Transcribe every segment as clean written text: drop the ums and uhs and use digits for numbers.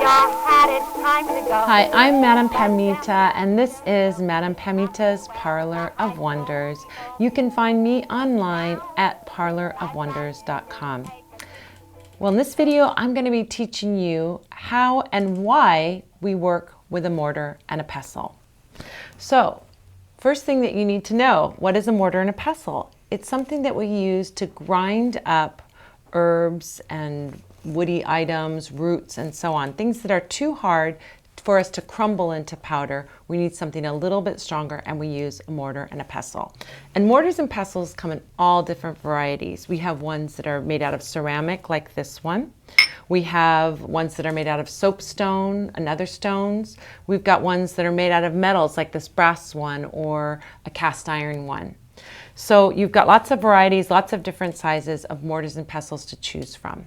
Hi, I'm Madam Pamita, and this is Madam Pamita's Parlor of Wonders. You can find me online at parlorofwonders.com. Well, in this video, I'm going to be teaching you how and why we work with a mortar and a pestle. So, first thing that you need to know, what is a mortar and a pestle? It's something that we use to grind up herbs and woody items, roots, and so on. Things that are too hard for us to crumble into powder. We need something a little bit stronger, and we use a mortar and a pestle. And mortars and pestles come in all different varieties. We have ones that are made out of ceramic, like this one. We have ones that are made out of soapstone and other stones. We've got ones that are made out of metals, like this brass one or a cast iron one. So you've got lots of varieties, lots of different sizes of mortars and pestles to choose from.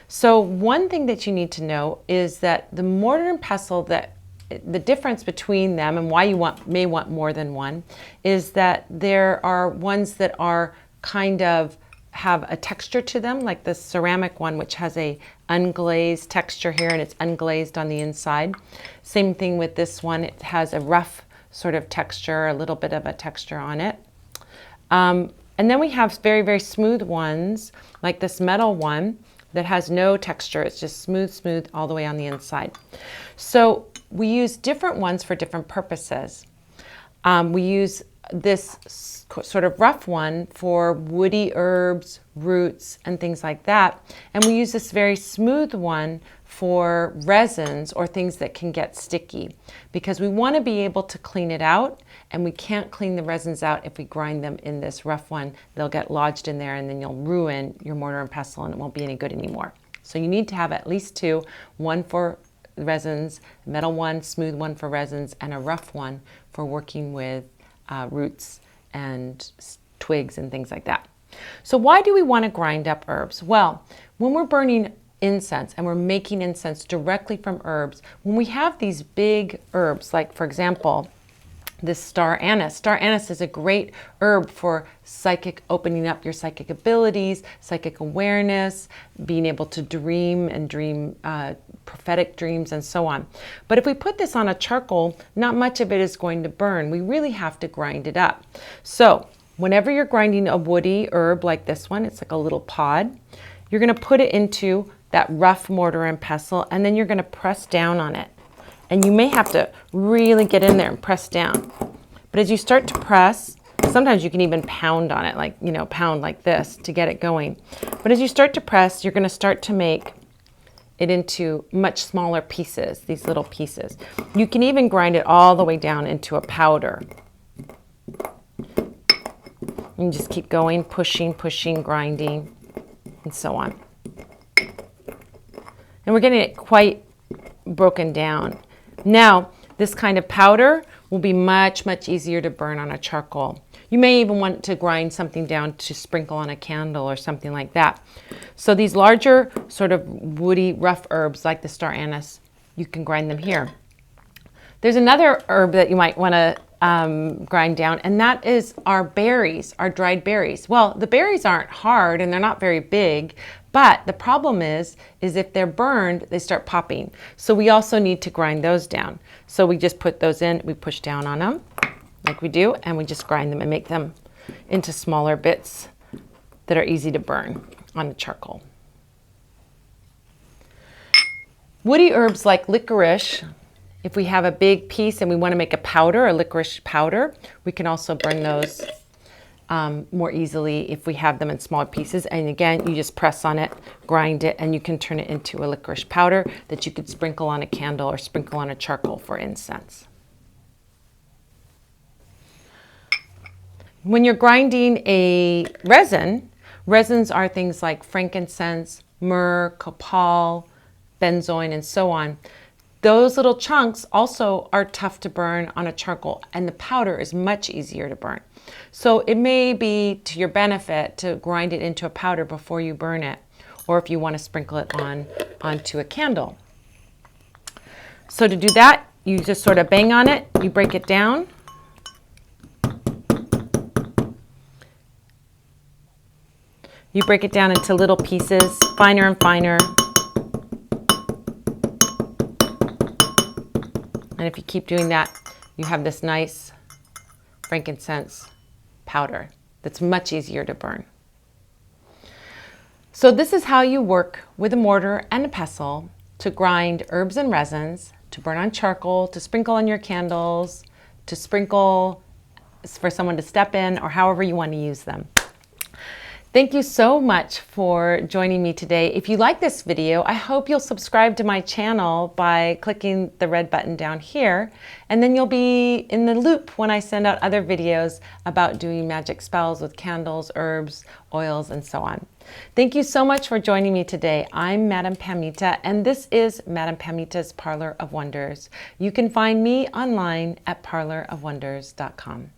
So one thing that you need to know is that the mortar and pestle, the difference between them and why you may want more than one, is that there are ones that are kind of have a texture to them, like the ceramic one, which has a unglazed texture here and it's unglazed on the inside. Same thing with this one. It has a rough sort of texture, a little bit of a texture on it. And then we have very, very smooth ones, like this metal one that has no texture. It's just smooth all the way on the inside. So we use different ones for different purposes. We use this sort of rough one for woody herbs, roots, and things like that. And we use this very smooth one for resins or things that can get sticky, because we want to be able to clean it out, and we can't clean the resins out if we grind them in this rough one. They'll get lodged in there and then you'll ruin your mortar and pestle and it won't be any good anymore. So you need to have at least two, one for resins, metal one, smooth one for resins, and a rough one for working with roots and twigs and things like that. So why do we want to grind up herbs? Well, when we're burning incense and we're making incense directly from herbs, when we have these big herbs, like for example, this star anise. Star anise is a great herb for opening up your psychic abilities, psychic awareness, being able to dream and dream prophetic dreams and so on. But if we put this on a charcoal, not much of it is going to burn. We really have to grind it up. So whenever you're grinding a woody herb like this one, it's like a little pod, you're going to put it into that rough mortar and pestle, and then you're going to press down on it. And you may have to really get in there and press down. But as you start to press, sometimes you can even pound on it, like, pound like this to get it going. But as you start to press, you're going to start to make it into much smaller pieces, these little pieces. You can even grind it all the way down into a powder. You just keep going, pushing, grinding, and so on. And we're getting it quite broken down. Now, this kind of powder will be much, much easier to burn on a charcoal. You may even want to grind something down to sprinkle on a candle or something like that. So these larger sort of woody, rough herbs like the star anise, you can grind them here. There's another herb that you might want to grind down, and that is our berries, our dried berries. Well, the berries aren't hard and they're not very big, but the problem is if they're burned, they start popping. So we also need to grind those down. So we just put those in, we push down on them like we do, and we just grind them and make them into smaller bits that are easy to burn on the charcoal. Woody herbs like licorice, if we have a big piece and we want to make a powder, a licorice powder, we can also burn those more easily if we have them in smaller pieces. And again, you just press on it, grind it, and you can turn it into a licorice powder that you could sprinkle on a candle or sprinkle on a charcoal for incense. When you're grinding a resin, resins are things like frankincense, myrrh, copal, benzoin, and so on. Those little chunks also are tough to burn on a charcoal, and the powder is much easier to burn. So it may be to your benefit to grind it into a powder before you burn it, or if you want to sprinkle it onto a candle. So to do that, you just sort of bang on it, you break it down. You break it down into little pieces, finer and finer. And if you keep doing that, you have this nice frankincense powder that's much easier to burn. So this is how you work with a mortar and a pestle to grind herbs and resins, to burn on charcoal, to sprinkle on your candles, to sprinkle for someone to step in, or however you want to use them. Thank you so much for joining me today. If you like this video, I hope you'll subscribe to my channel by clicking the red button down here, and then you'll be in the loop when I send out other videos about doing magic spells with candles, herbs, oils, and so on. Thank you so much for joining me today. I'm Madam Pamita, and this is Madam Pamita's Parlor of Wonders. You can find me online at parlorofwonders.com.